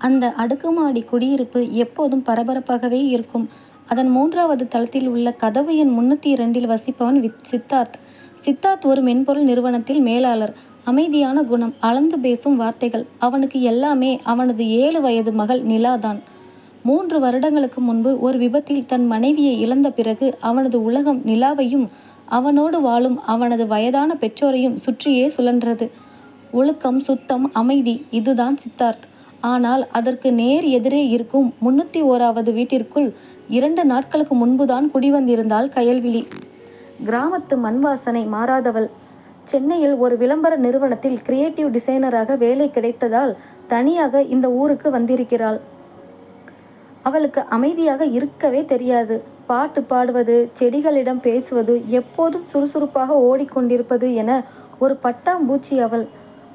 அந்த அடுக்குமாடி குடியிருப்பு எப்போதும் பரபரப்பாகவே இருக்கும். அதன் 3வது தளத்தில் உள்ள கதவு எண் 302 வசிப்பவன் சித்தார்த். சித்தார்த் ஒரு மென்பொருள் நிறுவனத்தில் மேலாளர். அமைதியான குணம், அளந்து பேசும் வார்த்தைகள். அவனுக்கு எல்லாமே அவனது 7 வயது மகள் நிலாதான். 3 வருடங்களுக்கு முன்பு ஒரு விபத்தில் தன் மனைவியை இழந்த பிறகு அவனது உலகம் நிலாவையும் அவனோடு வாழும் அவனது வயதான பெற்றோரையும் சுற்றியே சுழன்றது. ஒழுக்கம், சுத்தம், அமைதி, இதுதான் சித்தார்த். ஆனால் அதற்கு நேர் எதிரே இருக்கும் 301வது வீட்டிற்குள் 2 நாட்களுக்கு முன்புதான் குடிவந்திருந்தாள் கயல்விழி. கிராமத்து மண் வாசனை மாறாதவள். சென்னையில் ஒரு விளம்பர நிறுவனத்தில் கிரியேட்டிவ் டிசைனராக வேலை கிடைத்ததால் தனியாக இந்த ஊருக்கு வந்திருக்கிறாள். அவளுக்கு அமைதியாக இருக்கவே தெரியாது. பாட்டு பாடுவது, செடிகளிடம் பேசுவது, எப்போதும் சுறுசுறுப்பாக ஓடிக்கொண்டிருப்பது என ஒரு பட்டாம்பூச்சி அவள்.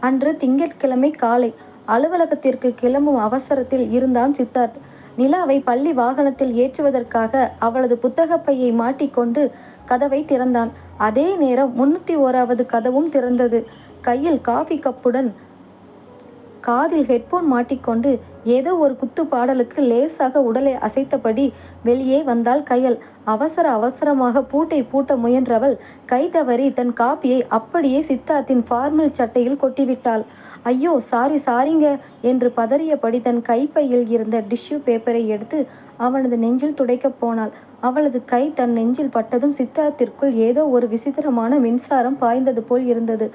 அன்று திங்கட்கிழமை காலை அலுவலகத்திற்கு கிளம்பும் அவசரத்தில் இருந்தான் சித்தார்த். நிலாவை பள்ளி வாகனத்தில் ஏற்றுவதற்காக அவளது புத்தகப்பையை மாட்டிக்கொண்டு கதவை திறந்தான். அதே நேரம் 301வது கதவும் திறந்தது. கையில் காஃபி கப்புடன் காதில் ஹெட்போன் மாட்டிக்கொண்டு ஏதோ ஒரு குத்து பாடலுக்கு லேசாக உடலை அசைத்தபடி வெளியே வந்தாள் கயல். அவசரமாக பூட்டை பூட்ட முயன்றவள் கை தவறி தன் காப்பியை அப்படியே சித்தார்த்தின் ஃபார்மல் சட்டையில் கொட்டிவிட்டாள். ஐயோ சாரிங்க என்று பதறியபடி தன் கைப்பையில் இருந்த டிஷ்யூ பேப்பரை எடுத்து அவனது நெஞ்சில் துடைக்கப் போனாள். அவளது கை தன் நெஞ்சில் பட்டதும் சித்தார்த்திற்குள் ஏதோ ஒரு விசித்திரமான மின்சாரம் பாய்ந்தது போல் இருந்தது.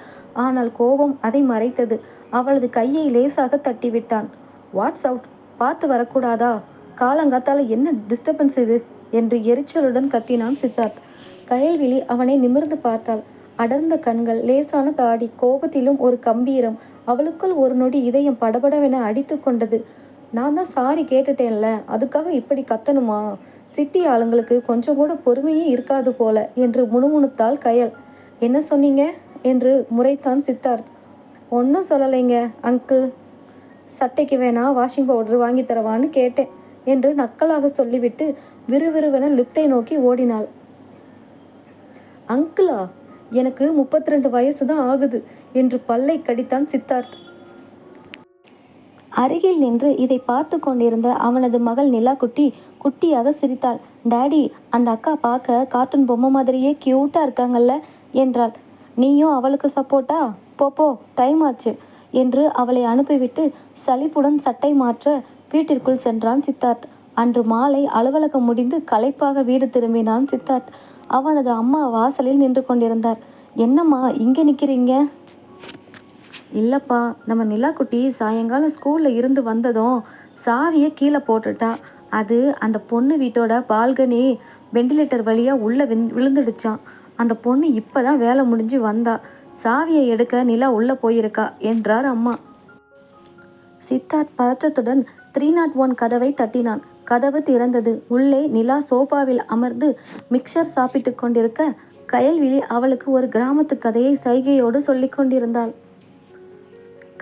ஆனால் கோபம் அதை மறைத்தது. அவளது கையை லேசாக தட்டிவிட்டான். வாட்ஸ் அவுட், பார்த்து வரக்கூடாதா? காலங்காத்தால என்ன டிஸ்டர்பன்ஸ் இது என்று எரிச்சலுடன் கத்தினான் சித்தார்த். கயல்விழி அவனை நிமிர்ந்து பார்த்தாள். அடர்ந்த கண்கள், லேசான தாடி, கோபத்திலும் ஒரு கம்பீரம். அவளுக்குள் ஒரு நொடி இதயம் படபடவென அடித்து கொண்டது. நான் தான் சாரி கேட்டுட்டேன்ல, அதுக்காக இப்படி கத்தணுமா? சிட்டி ஆளுங்களுக்கு கொஞ்சம் கூட பொறுமையே இருக்காது போல என்று முணுமுணுத்தாள் கயல். என்ன சொன்னீங்க என்று முறைத்தான் சித்தார்த். ஒன்றும் சொல்லலைங்க அங்கிள். சட்டைக்கு வேணா வாஷிங் பவுடர் வாங்கி தரவான்னு கேட்டேன் என்று நக்கலாக சொல்லிவிட்டு விறுவிறுவென லிப்டை நோக்கி ஓடினாள். அங்கிளா? எனக்கு 32 வயசு தான் ஆகுது என்று பல்லை கடித்தான் சித்தார்த். அருகில் நின்று இதை பார்த்து கொண்டிருந்த அவனது மகள் நிலா குட்டியாக சிரித்தாள். டாடி, அந்த அக்கா பார்க்க கார்ட்டூன் பொம்மை மாதிரியே கியூட்டா இருக்காங்கல்ல என்றாள். நீயும் அவளுக்கு சப்போர்ட்டா? போ டைம் ஆச்சு என்று அவளை அனுப்பிவிட்டு சலிப்புடன் சட்டை மாற்ற வீட்டிற்குள் சென்றான் சித்தார்த். அன்று மாலை அலுவலகம் முடிந்து களைப்பாக வீடு திரும்பினான் சித்தார்த். அவனது அம்மா வாசலில் நின்று கொண்டிருந்தார். என்னம்மா இங்கே நிற்கிறீங்க? இல்லைப்பா, நம்ம நிலாக்குட்டி சாயங்காலம் ஸ்கூலில் இருந்து வந்ததும் சாவியை கீழே போட்டுட்டா. அது அந்த பொண்ணு வீட்டோட பால்கனி வெண்டிலேட்டர் வழியாக உள்ளே விழுந்துடுச்சான். அந்த பொண்ணு இப்போ தான் வேலை முடிஞ்சு வந்தா. சாவியை எடுக்க நிலா உள்ளே போயிருக்கா என்றார் அம்மா. சித்தார்த் பதற்றத்துடன் 301 கதவை தட்டினான். கதவு திறந்தது. உள்ளே நிலா சோபாவில் அமர்ந்து மிக்சர் சாப்பிட்டு கொண்டிருக்க கயல்விழி அவளுக்கு ஒரு கிராமத்து கதையை சைகையோடு சொல்லி கொண்டிருந்தாள்.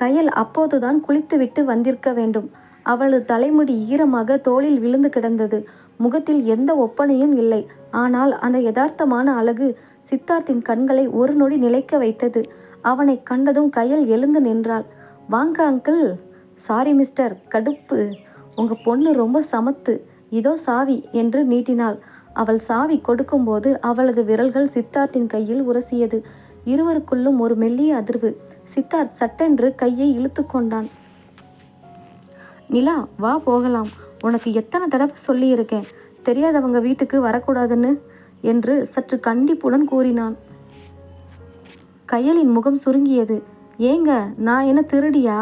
கயல் அப்போதுதான் குளித்துவிட்டு வந்திருக்க வேண்டும். அவளது தலைமுடி ஈரமாக தோளில் விழுந்து கிடந்தது. முகத்தில் எந்த ஒப்பனையும் இல்லை. ஆனால் அந்த யதார்த்தமான அழகு சித்தார்த்தின் கண்களை ஒரு நொடி நிலைக்க வைத்தது. அவனை கண்டதும் கயல் எழுந்து நின்றாள். வாங்க அங்கிள். சாரி மிஸ்டர், கடுப்பு. உங்க பொண்ணு ரொம்ப சமத்து. இதோ சாவி என்று நீட்டினாள். அவள் சாவி கொடுக்கும்போது அவளது விரல்கள் சித்தார்த்தின் கையில் உரசியது. இருவருக்குள்ளும் ஒரு மெல்லிய அதிர்வு. சித்தார்த் சட்டென்று கையை இழுத்து கொண்டான். நிலா, வா போகலாம். உனக்கு எத்தனை தடவை சொல்லியிருக்கேன் தெரியாதவங்க வீட்டுக்கு வரக்கூடாதுன்னு என்று சற்று கண்டிப்புடன் கூறினான். கயலின் முகம் சுருங்கியது. ஏங்க, நான் என்ன திருடியா?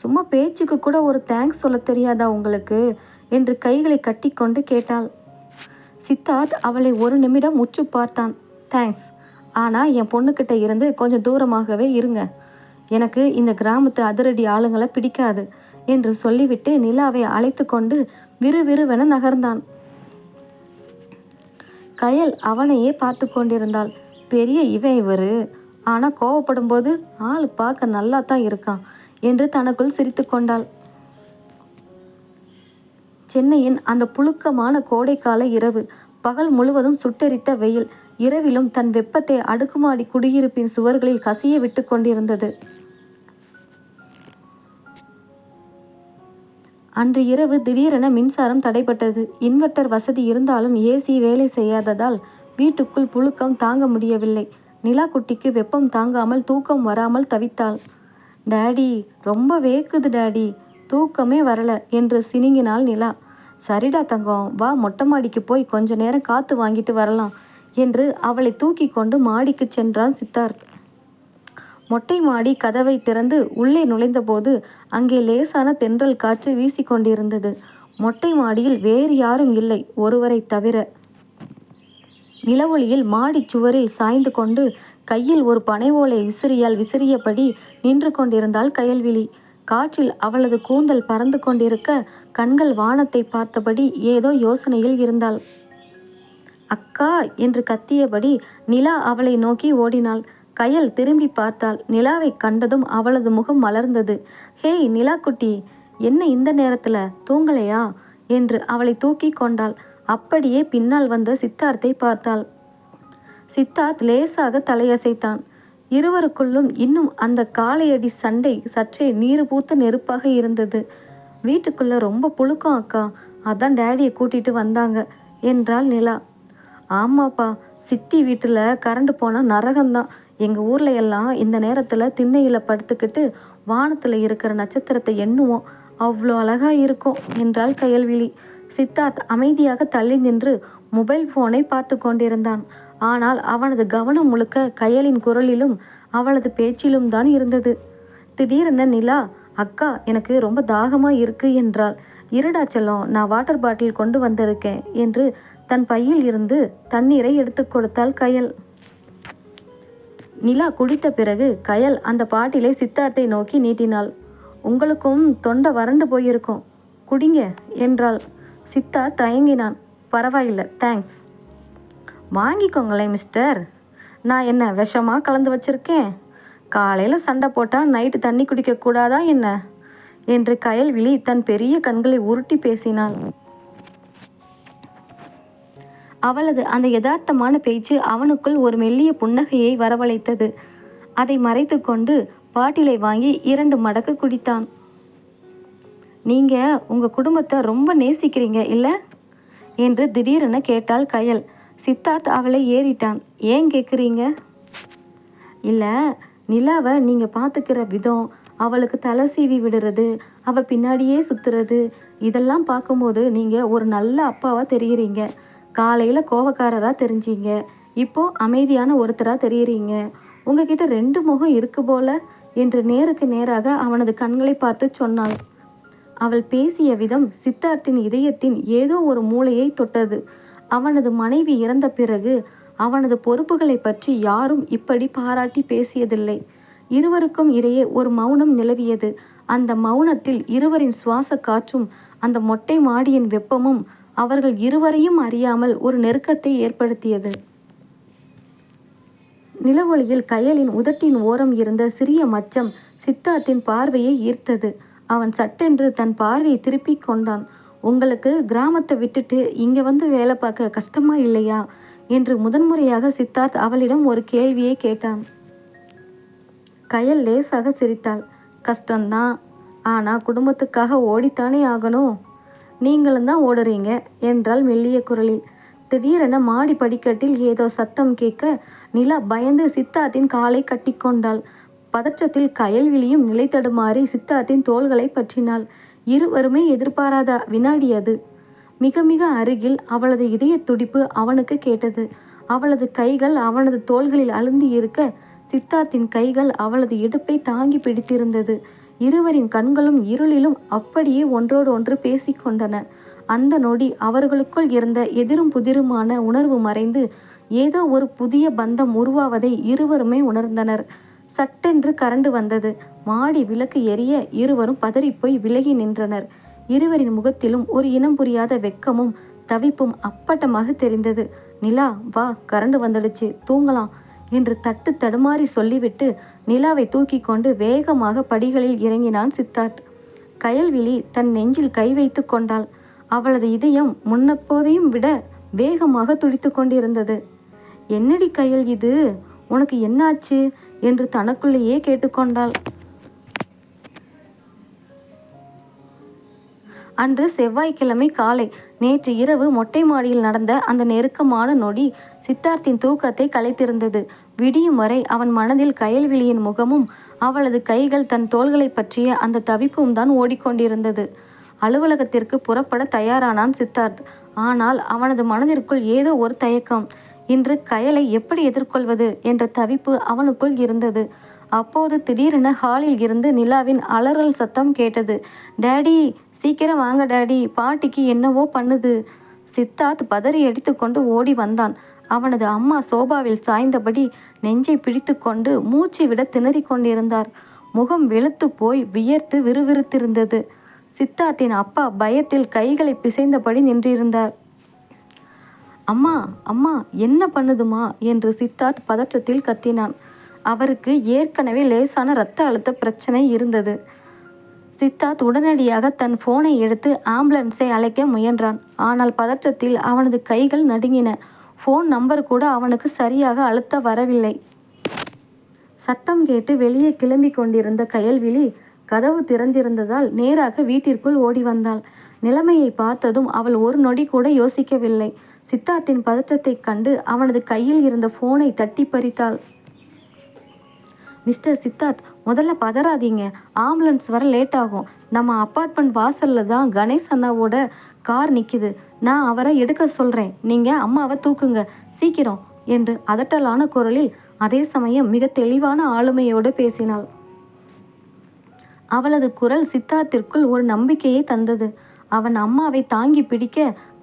சும்மா பேச்சுக்கு கூட ஒரு தேங்க்ஸ் சொல்ல தெரியாதா உங்களுக்கு என்று கைகளை கட்டி கொண்டு கேட்டாள். சித்தார்த் அவளை ஒரு நிமிடம் உற்று பார்த்தான். தேங்க்ஸ், ஆனால் என் பொண்ணுக்கிட்ட இருந்து கொஞ்சம் தூரமாகவே இருங்க. எனக்கு இந்த கிராமத்து அதிரடி ஆளுங்களை பிடிக்காது என்று சொல்லிவிட்டு நிலாவை அழைத்து கொண்டு விறுவிறுவென நகர்ந்தான். கயல் அவனையே பார்த்து கொண்டிருந்தாள். பெரிய இவரு, ஆனால் கோவப்படும் போது ஆள் பார்க்க நல்லா தான் இருக்கான் என்று தனக்குள் சிரித்து கொண்டாள். சென்னையின் அந்த புழுக்கமான கோடைக்கால இரவு. பகல் முழுவதும் சுட்டெரித்த வெயில் இரவிலும் தன் வெப்பத்தை அடுக்குமாடி குடியிருப்பின் சுவர்களில் கசிய விட்டு கொண்டிருந்தது. அன்று இரவு திடீரென மின்சாரம் தடைப்பட்டது. இன்வெர்ட்டர் வசதி இருந்தாலும் ஏசி வேலை செய்யாததால் வீட்டுக்குள் புழுக்கம் தாங்க முடியவில்லை. நிலா குட்டிக்கு வெப்பம் தாங்காமல் தூக்கம் வராமல் தவித்தாள். டாடி, ரொம்ப வேக்குது டாடி, தூக்கமே வரல என்று சினுங்கினாள் நிலா. சரிடா தங்கம், வா மொட்டை மாடிக்கு போய் கொஞ்ச நேரம் காற்று வாங்கிட்டு வரலாம் என்று அவளை தூக்கி கொண்டு மாடிக்கு சென்றான் சித்தார்த். மொட்டை மாடி கதவை திறந்து உள்ளே நுழைந்தபோது அங்கே லேசான தென்றல் காற்று வீசிக்கொண்டிருந்தது. மொட்டை மாடியில் வேறு யாரும் இல்லை, ஒருவரை தவிர. நிலவொளியில் மாடி சுவரில் சாய்ந்து கொண்டு கையில் ஒரு பனை ஓலை விசிறியால் விசிறியபடி நின்று கொண்டிருந்தாள் கயல்விழி. காற்றில் அவளது கூந்தல் பறந்து கொண்டிருக்க கண்கள் வானத்தை பார்த்தபடி ஏதோ யோசனையில் இருந்தாள். அக்கா என்று கத்தியபடி நிலா அவளை நோக்கி ஓடினாள். கயல் திரும்பி பார்த்தாள். நிலாவை கண்டதும் அவளது முகம் மலர்ந்தது. ஹேய் நிலா குட்டி, என்ன இந்த நேரத்துல, தூங்கலையா என்று அவளை தூக்கி கொண்டாள். அப்படியே பின்னால் வந்த சித்தார்த்தை பார்த்தாள். சித்தார்த் லேசாக தலையசைத்தான். இருவருக்குள்ளும் இன்னும் அந்த காளையடி சண்டை சற்றே நீரு பூத்த நெருப்பாக இருந்தது. வீட்டுக்குள்ள ரொம்ப புழுக்கம் அக்கா, அதான் டேடியை கூட்டிட்டு வந்தாங்க என்றாள் நிலா. ஆமாப்பா, சிட்டி வீட்டில் கரண்ட் போனால் நரகம்தான். எங்கள் ஊர்ல எல்லாம் இந்த நேரத்தில் திண்ணையில் படுத்துக்கிட்டு வானத்தில் இருக்கிற நட்சத்திரத்தை எண்ணுவோம், அவ்வளோ அழகா இருக்கும் என்றாள் கயல்விழி. சித்தார்த் அமைதியாக தள்ளி நின்று மொபைல் ஃபோனை பார்த்து கொண்டிருந்தான். ஆனால் அவனது கவனம் முழுக்க கயலின் குரலிலும் அவளது பேச்சிலும் தான் இருந்தது. திடீரென நிலா, அக்கா எனக்கு ரொம்ப தாகமாக இருக்கு என்றாள். இருடா செல்லம், நான் வாட்டர் பாட்டில் கொண்டு வந்திருக்கேன் என்று தன் பையில் இருந்து தண்ணீரை எடுத்து கொடுத்தாள் கயல். நிலா குடித்த பிறகு கயல் அந்த பாட்டிலை சித்தார்த்தை நோக்கி நீட்டினாள். உங்களுக்கும் தொண்டை வறண்டு போயிருக்கும், குடிங்க என்றாள். சித்தார்த் தயங்கினான். பரவாயில்லை, தேங்க்ஸ். வாங்கிக்கோங்களேன் மிஸ்டர், நான் என்ன விஷமாக கலந்து வச்சிருக்கேன்? காலையில் சண்டை போட்டால் நைட்டு தண்ணி குடிக்கக்கூடாதா என்ன என்று கயல்விழி தன் பெரிய கண்களை உருட்டி பேசினாள். அவளது அந்த யதார்த்தமான பேச்சு அவனுக்குள் ஒரு மெல்லிய புன்னகையை வரவழைத்தது. அதை மறைத்து கொண்டு பாட்டிலை வாங்கி 2 மடக்கு குடித்தான். நீங்க உங்க குடும்பத்தை ரொம்ப நேசிக்கிறீங்க இல்ல என்று திடீரென கேட்டாள் கயல். சித்தார்த் அவளை ஏறிட்டான். ஏன் கேட்குறீங்க? இல்லை, நிலாவை நீங்கள் பார்த்துக்கிற விதம், அவளுக்கு தலை சீவி விடுறது, அவள் பின்னாடியே சுற்றுறது, இதெல்லாம் பார்க்கும்போது நீங்கள் ஒரு நல்ல அப்பாவாக தெரிகிறீங்க. காலையில் கோவக்காரராக தெரிஞ்சீங்க, இப்போது அமைதியான ஒருத்தராக தெரியுறீங்க. உங்ககிட்ட 2 முகம் இருக்கு போல என்று நேருக்கு நேராக அவனது கண்களை பார்த்து சொன்னாள். அவள் பேசிய விதம் சித்தார்த்தின் இதயத்தின் ஏதோ ஒரு மூலையை தொட்டது. அவனது மனைவி இறந்த பிறகு அவனது பொறுப்புகளை பற்றி யாரும் இப்படி பாராட்டி பேசியதில்லை. இருவருக்கும் இடையே ஒரு மௌனம் நிலவியது. அந்த மௌனத்தில் இருவரின் சுவாச காற்றும் அந்த மொட்டை மாடியின் வெப்பமும் அவர்கள் இருவரையும் அறியாமல் ஒரு நெருக்கத்தை ஏற்படுத்தியது. நிலவொளியில் கயலின் உதட்டின் ஓரம் இருந்த சிறிய மச்சம் சித்தார்த்தின் பார்வையை ஈர்த்தது. அவன் சட்டென்று தன் பார்வையை திருப்பிக் கொண்டான். உங்களுக்கு கிராமத்தை விட்டுட்டு இங்கே வந்து வேலை பார்க்க கஷ்டமா இல்லையா என்று முதன்முறையாக சித்தார்த் அவளிடம் ஒரு கேள்வியை கேட்டான். கயல் லேசாக சிரித்தாள். கஷ்டம்தான், ஆனால் குடும்பத்துக்காக ஓடித்தானே ஆகணும். நீங்களும் தான் ஓடுறீங்க என்றால் மெல்லிய குரலில். திடீரென மாடி படிக்கட்டில் ஏதோ சத்தம் கேட்க நிலா பயந்து சித்தார்த்தின் காலை கட்டிக்கொண்டாள். பதற்றத்தில் கயல்விழியும் நிலை தடுமாறி சித்தார்த்தின் தோள்களை பற்றினாள். இருவருமே எதிர்பாராத வினாடி அது. மிக மிக அருகில் அவளது இதய துடிப்பு அவனுக்கு கேட்டது. அவளது கைகள் அவனது தோள்களில் அழுந்தி இருக்க சித்தார்த்தின் கைகள் அவளது இடுப்பை தாங்கி பிடித்திருந்தது. இருவரின் கண்களும் இருளிலும் அப்படியே ஒன்றோடு ஒன்று பேசிக்கொண்டன. அந்த நொடி அவர்களுக்குள் இருந்த எதிரும் புதிருமான உணர்வு மறைந்து ஏதோ ஒரு புதிய பந்தம் உருவாவதை இருவருமே உணர்ந்தனர். சட்டென்று கரண்டு வந்தது. மாடி விளக்கு எரிய இருவரும் பதறிப்போய் விலகி நின்றனர். இருவரின் முகத்திலும் ஒரு இனம் புரியாத வெட்கமும் தவிப்பும் அப்பட்டமாக தெரிந்தது. நிலா, வா, கரண்டு வந்துடுச்சு, தூங்கலாம் என்று தட்டு தடுமாறி சொல்லிவிட்டு நிலாவை தூக்கி கொண்டு வேகமாக படிகளில் இறங்கினான் சித்தார்த். கயல்விழி தன் நெஞ்சில் கை வைத்து கொண்டாள். அவளது இதயம் முன்னப்போதையும் விட வேகமாக துடித்து கொண்டிருந்தது. என்னடி கயல், இது உனக்கு என்னாச்சு என்று தனக்குள்ளேயே கேட்டுக்கொண்டாள். அன்று செவ்வாய்க்கிழமை காலை. நேற்று இரவு மொட்டை மாடியில் நடந்த அந்த நெருக்கமான நொடி சித்தார்த்தின் தூக்கத்தை கலைத்திருந்தது. விடியும் வரை அவன் மனதில் கயல்விழியின் முகமும் அவளது கைகள் தன் தோள்களை பற்றிய அந்த தவிப்பும் தான் ஓடிக்கொண்டிருந்தது. அலுவலகத்திற்கு புறப்பட தயாரானான் சித்தார்த். ஆனால் அவனது மனதிற்குள் ஏதோ ஒரு தயக்கம். இன்று கயலை எப்படி எதிர்கொள்வது என்ற தவிப்பு அவனுக்குள் இருந்தது. அப்போது திடீரென ஹாலில் இருந்து நிலாவின் அலறல் சத்தம் கேட்டது. டேடி, சீக்கிரம் வாங்க டேடி, பாட்டிக்கு என்னவோ பண்ணுது. சித்தார்த் பதறி அடித்துக்கொண்டு ஓடி வந்தான். அவனது அம்மா சோபாவில் சாய்ந்தபடி நெஞ்சை பிடித்து கொண்டு மூச்சு விட திணறிக் கொண்டிருந்தார். முகம் வெளுத்து போய் வியர்த்து விறுவிறுத்திருந்தது. சித்தார்த்தின் அப்பா பயத்தில் கைகளை பிசைந்தபடி நின்றிருந்தார். அம்மா, அம்மா, என்ன பண்ணுதுமா என்று சித்தார்த் பதற்றத்தில் கத்தினான். அவருக்கு ஏற்கனவே லேசான இரத்த அழுத்த பிரச்சனை இருந்தது. சித்தார்த் உடனடியாக தன் போனை எடுத்து ஆம்புலன்ஸை அழைக்க முயன்றான். ஆனால் பதற்றத்தில் அவனது கைகள் நடுங்கின. ஃபோன் நம்பர் கூட அவனுக்கு சரியாக அழுத்த வரவில்லை. சத்தம் கேட்டு வெளியே கிளம்பி கொண்டிருந்த கயல்விழி கதவு திறந்திருந்ததால் நேராக வீட்டிற்குள் ஓடி வந்தாள். நிலைமையை பார்த்ததும் அவள் ஒரு நொடி கூட யோசிக்கவில்லை. சித்தார்த்தின் பதற்றத்தைக் கண்டு அவனது கையில் இருந்த போனை தட்டி பறித்தாள். மிஸ்டர் சித்தார்த், முதல்ல பதறாதீங்க. ஆம்புலன்ஸ் வர லேட் ஆகும். நம்ம அப்பார்ட்மெண்ட் வாசலில் தான் கணேஷ் அண்ணாவோட கார் நிற்கிது. நான் அவரை எடுக்க சொல்கிறேன். நீங்கள் அம்மாவை தூக்குங்க சீக்கிரம் என்று அதட்டலான குரலில் அதே சமயம் மிக தெளிவான ஆளுமையோடு பேசினாள். அவளது குரல் சித்தார்த்திற்குள் ஒரு நம்பிக்கையை தந்தது. அவன் அம்மாவை தாங்கி பிடிக்க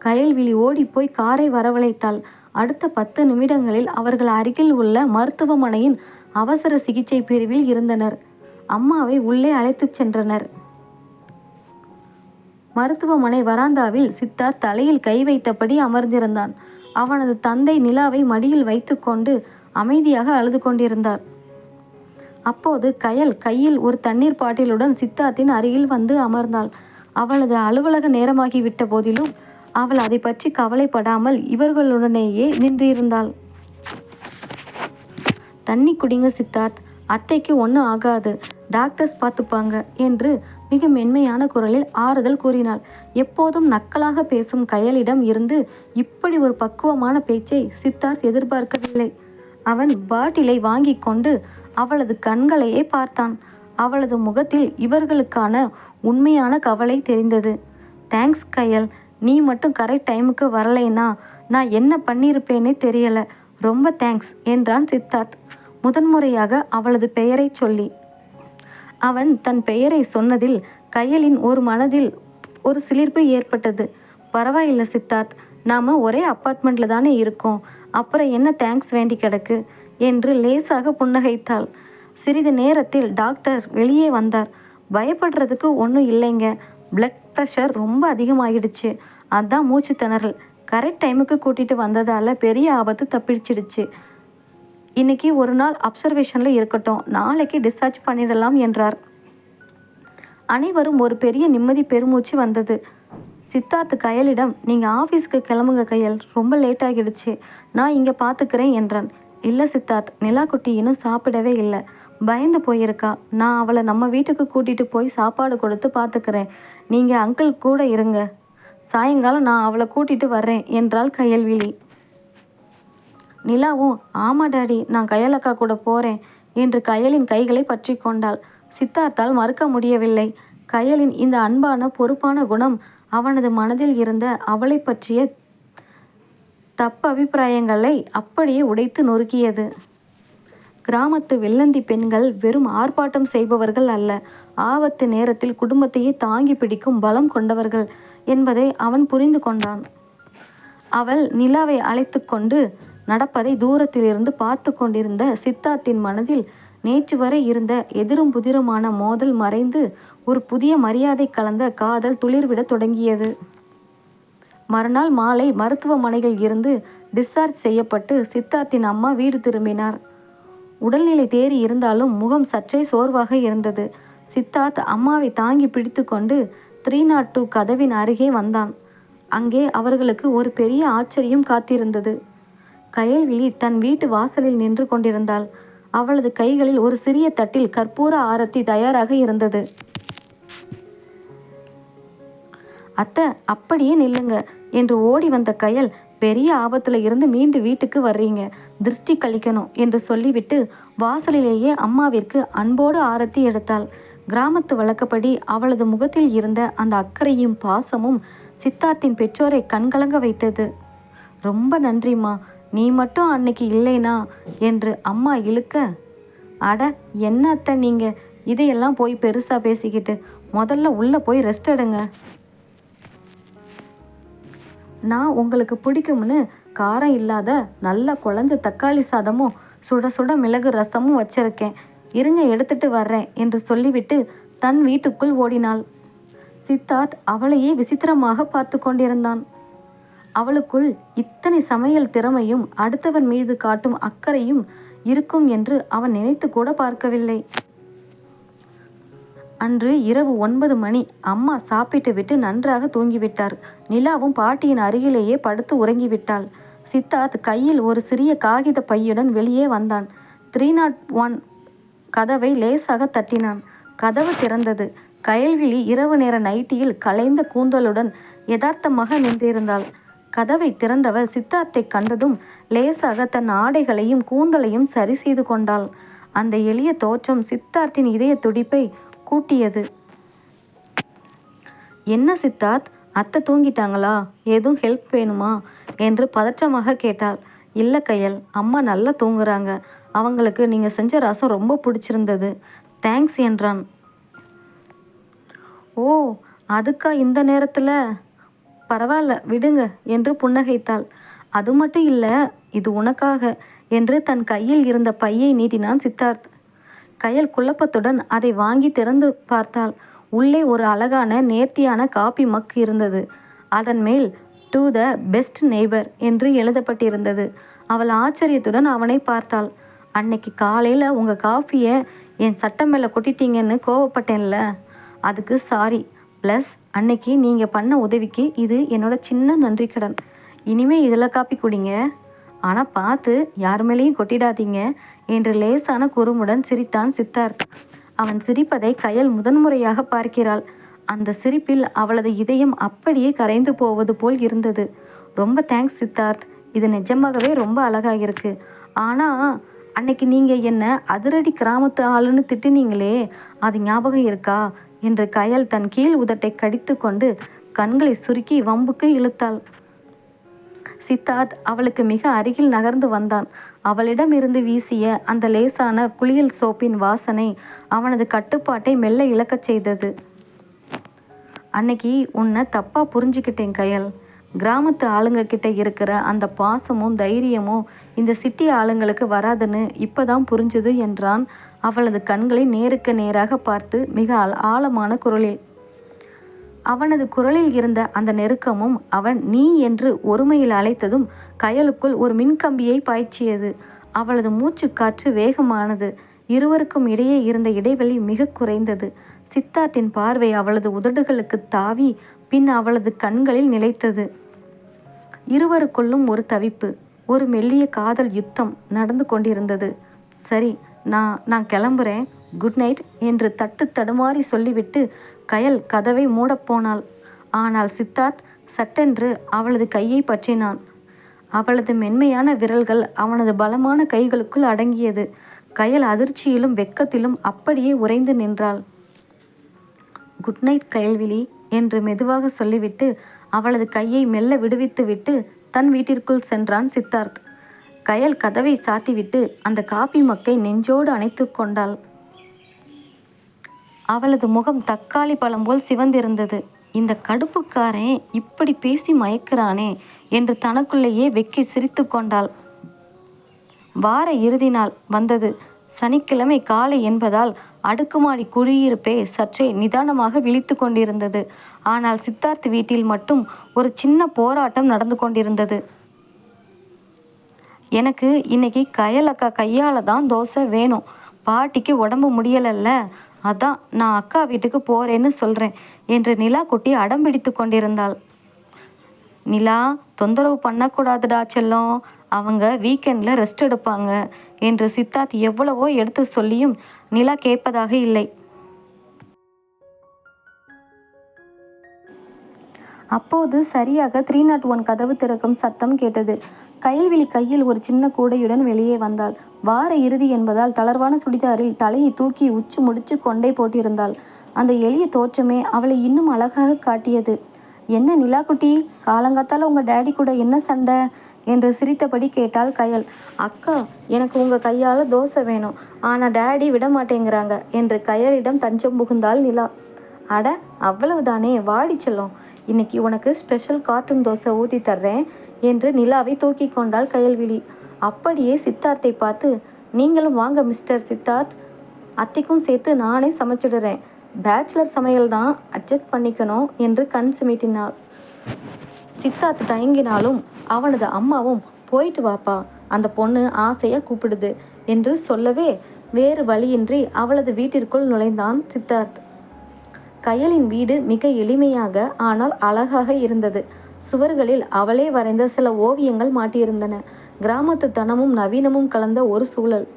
கயல்விழி ஓடிப்போய் காரை வரவழைத்தாள். அடுத்த 10 நிமிடங்களில் அவர்கள் அருகில் உள்ள மருத்துவமனையின் அவசர சிகிச்சை பிரிவில் இருந்தனர். அம்மாவை உள்ளே அழைத்துச் சென்றனர். மருத்துவமனை வராந்தாவில் சித்தார்த் தலையில் கை வைத்தபடி அமர்ந்திருந்தான். அவனது தந்தை நிலாவை மடியில் வைத்து கொண்டு அமைதியாக அழுது கொண்டிருந்தார். அப்போது கயல் கையில் ஒரு தண்ணீர் பாட்டிலுடன் சித்தார்த்தின் அருகில் வந்து அமர்ந்தாள். அவளது அலுவலக நேரமாகிவிட்ட போதிலும் அவள் அதை பற்றி கவலைப்படாமல் இவர்களுடனேயே நின்றிருந்தாள். தண்ணி குடிங்க சித்தார்த், அத்தைக்கு ஒன்றும் ஆகாது, டாக்டர்ஸ் பார்த்துப்பாங்க என்று மிக மென்மையான குரலில் ஆறுதல் கூறினாள். எப்போதும் நக்கலாக பேசும் கயலிடம் இருந்து இப்படி ஒரு பக்குவமான பேச்சை சித்தார்த் எதிர்பார்க்கவில்லை. அவன் பாட்டிலை வாங்கி கொண்டு அவளது கண்களையே பார்த்தான். அவளது முகத்தில் இவர்களுக்கான உண்மையான கவலை தெரிந்தது. தேங்க்ஸ் கயல், நீ மட்டும் கரெக்ட் டைமுக்கு வரலைன்னா நான் என்ன பண்ணியிருப்பேனே தெரியல. ரொம்ப தேங்க்ஸ் என்றான் சித்தார்த் முதன்முறையாக அவளது பெயரை சொல்லி. அவன் தன் பெயரை சொன்னதில் கயலின் ஒரு மனதில் ஒரு சிலிர்ப்பு ஏற்பட்டது. பரவாயில்லை சித்தார்த், நாம் ஒரே அப்பார்ட்மெண்ட்டில் தானே இருக்கோம், அப்புறம் என்ன தேங்க்ஸ் வேண்டி கிடக்கு என்று லேசாக புன்னகைத்தாள். சிறிது நேரத்தில் டாக்டர் வெளியே வந்தார். பயப்படுறதுக்கு ஒன்றும் இல்லைங்க, பிளட் ப்ரெஷர் ரொம்ப அதிகமாகிடுச்சு, அதான் மூச்சு திணறல். கரெக்ட் டைமுக்கு கூட்டிகிட்டு வந்ததால் பெரிய ஆபத்து தப்பிச்சிடுச்சு. இன்னைக்கு ஒரு நாள் அப்சர்வேஷனில் இருக்கட்டும், நாளைக்கு டிஸ்சார்ஜ் பண்ணிடலாம் என்றார். அனைவரும் ஒரு பெரிய நிம்மதி பெருமூச்சு வந்தது. சித்தார்த் கயலிடம், நீங்கள் ஆஃபீஸுக்கு கிளம்புங்க கயல், ரொம்ப லேட் ஆகிடுச்சு, நான் இங்கே பார்த்துக்கிறேன் என்றான். இல்லை சித்தார்த், நிலாக்குட்டி இன்னும் சாப்பிடவே இல்லை, பயந்து போயிருக்கா. நான் அவளை நம்ம வீட்டுக்கு கூட்டிகிட்டு போய் சாப்பாடு கொடுத்து பார்த்துக்கிறேன். நீங்கள் அங்கிள் கூட இருங்க, சாயங்காலம் நான் அவளை கூட்டிகிட்டு வர்றேன் என்றாள் கயல்விழி. நிலாவும், ஆமா டாடி, நான் கயலக்கா கூட போகிறேன் என்று கயலின் கைகளை பற்றி கொண்டாள். சித்தார்த்தால் மறுக்க முடியவில்லை. கயலின் இந்த அன்பான பொறுப்பான குணம் அவனது மனதில் இருந்த அவளை பற்றிய தப்பபிப்பிராயங்களை அப்படியே உடைத்து நொறுக்கியது. கிராமத்து வெள்ளந்தி பெண்கள் வெறும் ஆர்ப்பாட்டம் செய்பவர்கள் அல்ல, ஆபத்து நேரத்தில் குடும்பத்தையே தாங்கி பிடிக்கும் பலம் கொண்டவர்கள் என்பதை அவன் புரிந்து கொண்டான். அவள் நிலாவை அழைத்து கொண்டு நடப்பதை தூரத்திலிருந்து பார்த்து கொண்டிருந்த சித்தார்த்தின் மனதில் நேற்று வரை இருந்த எதிரும் புதிருமான மோதல் மறைந்து ஒரு புதிய மரியாதை கலந்த காதல் துளிர்விட தொடங்கியது. மறுநாள் மாலை மருத்துவமனையில் இருந்து டிஸ்சார்ஜ் செய்யப்பட்டு சித்தார்த்தின் அம்மா வீடு திரும்பினார். உடல்நிலை தேறி இருந்தாலும் முகம் சற்றே சோர்வாக இருந்தது. சித்தார்த் அம்மாவை தாங்கி பிடித்து கொண்டு 302 கதவின் அருகே வந்தான். அங்கே அவர்களுக்கு ஒரு பெரிய ஆச்சரியம் காத்திருந்தது. கயல்விழி தன் வீட்டு வாசலில் நின்று கொண்டிருந்தாள். அவளது கைகளில் ஒரு சிறிய தட்டில் கற்பூர ஆரத்தி தயாராக இருந்தது. அத்தை அப்படியே நில்லுங்க என்று ஓடி வந்த கயல், பெரிய ஆபத்துல இருந்து மீண்டு வீட்டுக்கு வர்றீங்க, திருஷ்டி கழிக்கணும் என்று சொல்லிவிட்டு வாசலிலேயே அம்மாவிற்கு அன்போடு ஆரத்தி எடுத்தாள். கிராமத்து வழக்கப்படி அவளது முகத்தில் இருந்த அந்த அக்கறையும் பாசமும் சித்தார்த்தின் பெற்றோரை கண்கலங்க வைத்தது. ரொம்ப நன்றிம்மா, நீ மட்டும் அன்னைக்கு இல்லைனா என்று அம்மா இழுக்க, அட என்ன அத்தை நீங்க இதையெல்லாம் போய் பெருசா பேசிக்கிட்டு, முதல்ல உள்ள போய் ரெஸ்ட் எடுங்க. நான் உங்களுக்கு பிடிக்கும்னு காரம் இல்லாத நல்லா குழஞ்ச தக்காளி சாதமும் சுட சுட மிளகு ரசமும் வச்சிருக்கேன், இருங்க எடுத்துட்டு வர்றேன் என்று சொல்லிவிட்டு தன் வீட்டுக்குள் ஓடினாள். சித்தார்த் அவளையே விசித்திரமாக பார்த்து கொண்டிருந்தான். அவளுக்குள் இத்தனை சமையல் திறமையும் அடுத்தவன் மீது காட்டும் அக்கறையும் இருக்கும் என்று அவன் நினைத்து கூட பார்க்கவில்லை. அன்று இரவு 9 மணி. அம்மா சாப்பிட்டு விட்டு நன்றாக தூங்கிவிட்டார். நிலாவும் பாட்டியின் அருகிலேயே படுத்து உறங்கிவிட்டாள். சித்தார்த் கையில் ஒரு சிறிய காகித பையுடன் வெளியே வந்தான். 301 கதவை லேசாக தட்டினான். கதவு திறந்தது. கயல்விழி இரவு நேர நைட்டியில் கலைந்த கூந்தலுடன் யதார்த்தமாக நின்றிருந்தாள். கதவை திறந்தவள் சித்தார்த்தை கண்டதும் லேசாக தன் ஆடைகளையும் கூந்தலையும் சரி செய்து கொண்டாள். அந்த எளிய தோற்றம் சித்தார்த்தின் இதய துடிப்பை கூட்டியது. என்ன சித்தார்த், அத்தை தூங்கிட்டாங்களா? ஏதும் ஹெல்ப் வேணுமா என்று பதற்றமாக கேட்டாள். இல்லை கயல், அம்மா நல்லா தூங்குறாங்க. அவங்களுக்கு நீங்கள் செஞ்ச ரசம் ரொம்ப பிடிச்சிருந்தது, தேங்க்ஸ் என்றான். ஓ, அதுக்கா இந்த நேரத்தில்? பரவாயில்ல விடுங்க என்று புன்னகைத்தாள். அது மட்டும் இல்லை, இது உனக்காக என்று தன் கையில் இருந்த பையை நீட்டினான் சித்தார்த். கயல் குழப்பத்துடன் அதை வாங்கி திறந்து பார்த்தாள். உள்ளே ஒரு அழகான நேர்த்தியான காபி மக் இருந்தது. அதன் மேல் டு த பெஸ்ட் நெய்பர் என்று எழுதப்பட்டிருந்தது. அவள் ஆச்சரியத்துடன் அவனை பார்த்தாள். அன்னைக்கு காலையில் உங்கள் காஃபியை என் சட்டை மேலே கொட்டிட்டீங்கன்னு கோவப்பட்டேன்ல, அதுக்கு சாரி. ப்ளஸ் அன்னைக்கு நீங்கள் பண்ண உதவிக்கு இது என்னோட சின்ன நன்றி கடன். இனிமே இதில் காப்பி குடிங்க, ஆனால் பார்த்து யார் மேலேயும் கொட்டிடாதீங்க என்று லேசான குறுமுடன் சிரித்தான் சித்தார்த். அவன் சிரிப்பதை கயல் முதன்முறையாக பார்க்கிறாள். அந்த சிரிப்பில் அவளது இதயம் அப்படியே கரைந்து போவது போல் இருந்தது. ரொம்ப தேங்க்ஸ் சித்தார்த், இது நிஜமாகவே ரொம்ப அழகாக இருக்கு. ஆனால் அன்னைக்கு நீங்கள் என்ன அதிரடி கிராமத்து ஆளுன்னு திட்டுனீங்களே, அது ஞாபகம் இருக்கா என்று கயல் தன் கீழ் உதட்டை கடித்து கொண்டு கண்களை சுருக்கி வம்புக்கு இழுத்தாள். சித்தார்த் அவளுக்கு மிக அருகில் நகர்ந்து வந்தான். அவளிடம் இருந்து வீசிய அந்த லேசான குளியல் சோப்பின் வாசனை அவனது கட்டுப்பாட்டை மெல்ல இழக்கச் செய்தது. அன்னைக்கு உன்னை தப்பா புரிஞ்சுக்கிட்டேன் கயல். கிராமத்து ஆளுங்க கிட்ட இருக்கிற அந்த பாசமும் தைரியமும் இந்த சிட்டி ஆளுங்களுக்கு வராதுன்னு இப்பதான் புரிஞ்சுது என்றான் அவளது கண்களை நேருக்கு நேராக பார்த்து மிக ஆழமான குரலில். அவனது குரலில் இருந்த அந்த நெருக்கமும் அவன் நீ என்று ஒருமையில் அழைத்ததும் கயலுக்குள் ஒரு மின்கம்பியை பாய்ச்சியது. அவளது மூச்சு காற்று வேகமானது. இருவருக்கும் இடையே இருந்த இடைவெளி மிக குறைந்தது. சித்தார்த்தின் பார்வை அவளது உதடுகளுக்கு தாவி பின் அவளது கண்களில் நிலைத்தது. இருவருக்குள்ளும் ஒரு தவிப்பு, ஒரு மெல்லிய காதல் யுத்தம் நடந்து கொண்டிருந்தது. சரி, நான் கிளம்புறேன், குட் நைட் என்று தட்டு தடுமாறி சொல்லிவிட்டு கயல் கதவை மூடப்போனாள். ஆனால் சித்தார்த் சட்டென்று அவளது கையை பற்றினான். அவளது மென்மையான விரல்கள் அவனது பலமான கைகளுக்குள் அடங்கியது. கயல் அதிர்ச்சியிலும் வெக்கத்திலும் அப்படியே உறைந்து நின்றாள். குட் நைட் கயல்விழி என்று மெதுவாக சொல்லிவிட்டு அவளது கையை மெல்ல விடுவித்து விட்டு தன் வீட்டிற்குள் சென்றான் சித்தார்த். கயல் கதவை சாத்திவிட்டு அந்த காபி மக்கை நெஞ்சோடு அணைத்து கொண்டாள். அவளது முகம் தக்காளி பழம் போல் சிவந்திருந்தது. இந்த கடுப்புக்காரன் இப்படி பேசி மயக்கிறானே என்று தனக்குள்ளேயே வெக்கி சிரித்து கொண்டாள். வார இறுதி நாள் வந்தது. சனிக்கிழமை காலை என்பதால் அடுக்குமாடி குடியிருப்பே சற்றே நிதானமாக விழித்து கொண்டிருந்தது. ஆனால் சித்தார்த் வீட்டில் மட்டும் ஒரு சின்ன போராட்டம் நடந்து கொண்டிருந்தது. எனக்கு இன்னைக்கு கயல் அக்கா கையால் தான் தோசை வேணும். பாட்டிக்கு உடம்பு முடியலல்ல, அதான் நான் அக்கா வீட்டுக்கு போகிறேன்னு சொல்கிறேன் என்று நிலா குட்டி அடம்பிடித்து கொண்டிருந்தாள். நிலா, தொந்தரவு பண்ணக்கூடாதுடா செல்லம், அவங்க வீக்கெண்டில் ரெஸ்ட் எடுப்பாங்க என்று சித்தார்த் எவ்வளவோ எடுத்து சொல்லியும் நிலா கேட்பதாக இல்லை. அப்போது சரியாக 301 கதவு திறக்கும் சத்தம் கேட்டது. கயல்விழி கையில் ஒரு சின்ன கூடையுடன் வெளியே வந்தாள். வார இறுதி என்பதால் தளர்வான சுடிதாரில் தலையை தூக்கி உச்சி முடிச்சு கொண்டை போட்டிருந்தாள். அந்த எளிய தோற்றமே அவளை இன்னும் அழகாக காட்டியது. என்ன நிலாக்குட்டி, காலங்காத்தால உங்கள் டேடி கூட என்ன சண்டை என்று சிரித்தபடி கேட்டாள் கயல். அக்கா, எனக்கு உங்கள் கையால் தோசை வேணும், ஆனால் டேடி விட மாட்டேங்கிறாங்க என்று கயலிடம் தஞ்சம் புகுந்தாள் நிலா. அட, அவ்வளவுதானே, வாடி செல்லும், இன்னைக்கு உனக்கு ஸ்பெஷல் கார்ட்டூன் தோசை ஊற்றி தர்றேன் என்று நிலாவை தூக்கி கொண்டாள் கயல்விழி. அப்படியே சித்தார்த்தை பார்த்து, நீங்களும் வாங்க மிஸ்டர் சித்தார்த், அத்தைக்கும் சேர்த்து நானே சமைச்சிடுறேன், பேச்சுலர் சமையல் தான், அட்ஜஸ்ட் பண்ணிக்கணும் என்று கண் சிமிட்டினாள். சித்தார்த் தயங்கினாலும் அவனது அம்மாவும் போயிட்டு வாப்பா, அந்த பொண்ணு ஆசையாக கூப்பிடுது என்று சொல்லவே வேறு வழியின்றி அவளது வீட்டிற்குள் நுழைந்தான் சித்தார்த். கயலின் வீடு மிக எளிமையாக ஆனால் அழகாக இருந்தது. சுவர்களில் அவளே வரைந்த சில ஓவியங்கள் மாட்டியிருந்தன. கிராமத்து தனமும் நவீனமும் கலந்த ஒரு சூழல்.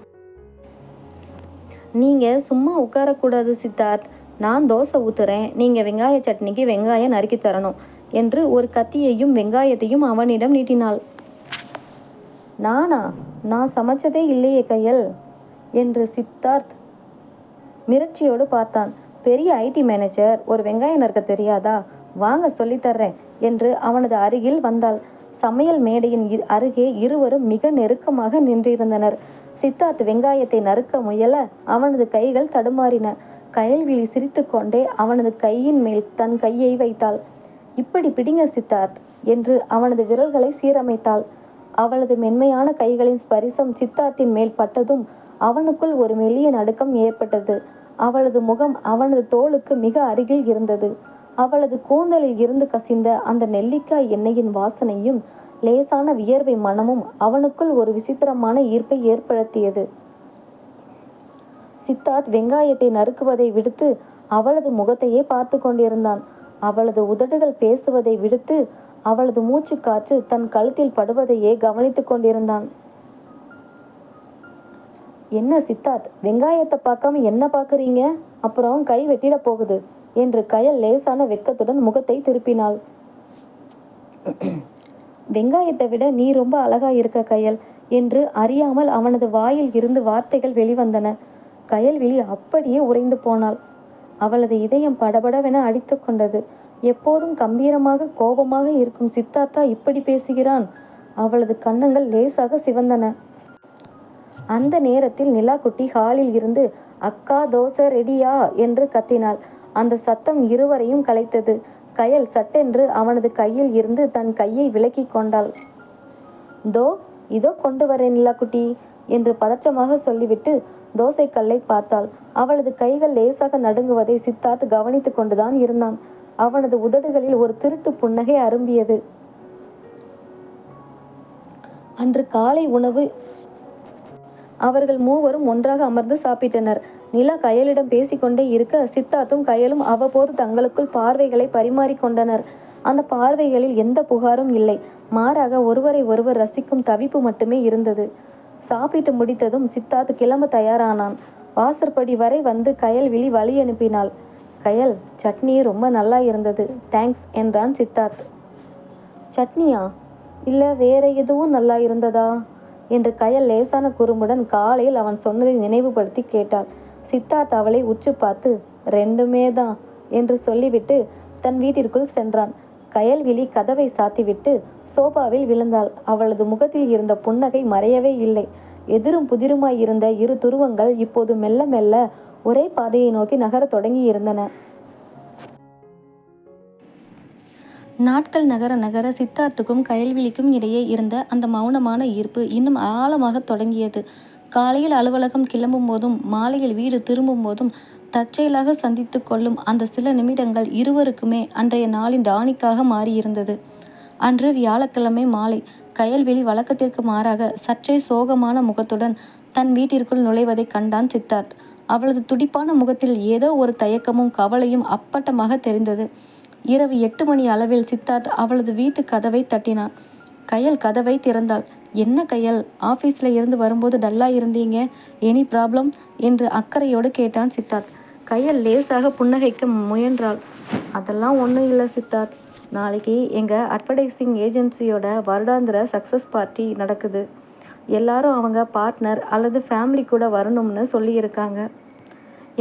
நீங்கள் சும்மா உட்காரக்கூடாது சித்தார்த், நான் தோசை ஊற்றுறேன், நீங்கள் வெங்காய சட்னிக்கு வெங்காயம் நறுக்கி தரணும் என்று ஒரு கத்தியையும் வெங்காயத்தையும் அவனிடம் நீட்டினாள். நானா? நான் சமைச்சதே இல்லையே கயல் என்று சித்தார்த் மிரட்சியோடு பார்த்தான். பெரிய ஐடி மேனேஜர், ஒரு வெங்காயம் நறுக்க தெரியாதா? வாங்க சொல்லித்தர்றேன் என்று அவனது அருகில் வந்தாள். சமையல் மேடையின் அருகே இருவரும் மிக நெருக்கமாக நின்றிருந்தனர். சித்தார்த் வெங்காயத்தை நறுக்க முயல அவனது கைகள் தடுமாறின. கயல்விழி சிரித்து கொண்டே அவனது கையின் மேல் தன் கையை வைத்தாள். இப்படி பிடிங்க சித்தார்த் என்று அவனது விரல்களை சீரமைத்தாள். அவளது மென்மையான கைகளின் ஸ்பரிசம் சித்தார்த்தின் மேல் பட்டதும் அவனுக்குள் ஒரு மெல்லிய நடுக்கம் ஏற்பட்டது. அவளது முகம் அவனது தோளுக்கு மிக அருகில் இருந்தது. அவளது கூந்தலில் இருந்து கசிந்த அந்த நெல்லிக்காய் எண்ணெயின் வாசனையும் லேசான வியர்வை மனமும் அவனுக்குள் ஒரு விசித்திரமான ஈர்ப்பை ஏற்படுத்தியது. சித்தார்த் வெங்காயத்தை நறுக்குவதை விடுத்து அவளது முகத்தையே பார்த்து கொண்டிருந்தான். அவளது உதடுகள் பேசுவதை விடுத்து அவளது மூச்சு காற்று தன் கழுத்தில் படுவதையே கவனித்து கொண்டிருந்தான். என்ன சித்தார்த், வெங்காயத்தை பார்க்காம என்ன பார்க்குறீங்க? அப்புறம் கை வெட்டிட போகுது என்று கயல் லேசான வெட்கத்துடன் முகத்தை திருப்பினாள். வெங்காயத்தை விட நீ ரொம்ப அழகா இருக்க கயல் என்று அறியாமல் அவனது வாயில் இருந்து வார்த்தைகள் வெளிவந்தன. கயல்விழி அப்படியே உறைந்து போனாள். அவளது இதயம் படபடவென அடித்து கொண்டது. எப்போதும் கம்பீரமாக கோபமாக இருக்கும் சித்தார்த்தா இப்படி பேசுகிறான்? அவளது கன்னங்கள் லேசாக சிவந்தன. அந்த நேரத்தில் நிலாக்குட்டி ஹாலில் இருந்து அக்கா தோசை ரெடியா என்று கத்தினாள். அந்த சத்தம் இருவரையும் கலைத்தது. கயல் சட்டென்று அவனது கையில் இருந்து தன் கையை விலக்கி கொண்டாள். இதோ கொண்டு வரேன் நிலாக்குட்டி என்று பதற்றமாக சொல்லிவிட்டு தோசைக்கல்லை பார்த்தாள். அவளது கைகள் லேசாக நடுங்குவதை சித்தார்த் கவனித்து கொண்டுதான் இருந்தான். அவனது உதடுகளில் ஒரு திருட்டு புன்னகை அரும்பியது. அன்று காலை உணவு அவர்கள் மூவரும் ஒன்றாக அமர்ந்து சாப்பிட்டனர். நிலா கயலிடம் பேசிக்கொண்டே இருக்க சித்தார்த்தும் கயலும் அவ்வப்போது தங்களுக்குள் பார்வைகளை பரிமாறிக்கொண்டனர். அந்த பார்வைகளில் எந்த புகாரும் இல்லை. மாறாக ஒருவரை ஒருவர் ரசிக்கும் தவிப்பு மட்டுமே இருந்தது. சாப்பிட்டு முடித்ததும் சித்தார்த் கிளம்ப தயாரானான். வாசற்படி வரை வந்து கயல்விழி வழி அனுப்பினாள். கயல், சட்னி ரொம்ப நல்லா இருந்தது, தேங்க்ஸ் என்றான் சித்தார்த். சட்னியா? இல்லை வேற எதுவும் நல்லா இருந்ததா என்று கயல் லேசான குறும்புடன் காலையில் அவன் சொன்னதை நினைவுபடுத்தி கேட்டாள். சித்தார்த் அவளை உற்று பார்த்து ரெண்டுமே தான் என்று சொல்லிவிட்டு தன் வீட்டிற்குள் சென்றான். கயல்விழி கதவை சாத்திவிட்டு சோபாவில் விழுந்தாள். அவளது முகத்தில் இருந்த புன்னகை மறையவே இல்லை. எதிரும் புதிருமாய் இருந்த இரு துருவங்கள் இப்போது மெல்ல மெல்ல ஒரே பாதையை நோக்கி நகரத் தொடங்கி இருந்தன. நாட்கள் நகர நகர சித்தார்த்துக்கும் கயல்விழிக்கும் இடையே இருந்த அந்த மௌனமான ஈர்ப்பு இன்னும் ஆழமாக தொடங்கியது. காலையில் அலுவலகம் கிளம்பும் போதும் மாலையில் வீடு திரும்பும் போதும் தற்செயலாக சந்தித்து கொள்ளும் அந்த சில நிமிடங்கள் இருவருக்குமே அன்றைய நாளின் டானிக்காக மாறியிருந்தது. அன்று வியாழக்கிழமை மாலை கயல்விழி வழக்கத்திற்கு மாறாக சற்றே சோகமான முகத்துடன் தன் வீட்டிற்குள் நுழைவதை கண்டான் சித்தார்த். அவளது துடிப்பான முகத்தில் ஏதோ ஒரு தயக்கமும் கவலையும் அப்பட்டமாக தெரிந்தது. இரவு 8 மணி அளவில் சித்தார்த் அவளது வீட்டு கதவை தட்டினான். கயல் கதவை திறந்தாள். என்ன கயல், ஆஃபீஸில் இருந்து வரும்போது டல்லா இருந்தீங்க, எனி ப்ராப்ளம் என்று அக்கறையோடு கேட்டான் சித்தார்த். கயல் லேசாக புன்னகைக்க முயன்றாள். அதெல்லாம் ஒன்றும் இல்லை சித்தார்த், நாளைக்கு எங்கள் அட்வர்டைஸிங் ஏஜென்சியோட வருடாந்திர சக்ஸஸ் பார்ட்டி நடக்குது. எல்லாரும் அவங்க பார்ட்னர் அல்லது ஃபேமிலி கூட வரணும்னு சொல்லியிருக்காங்க.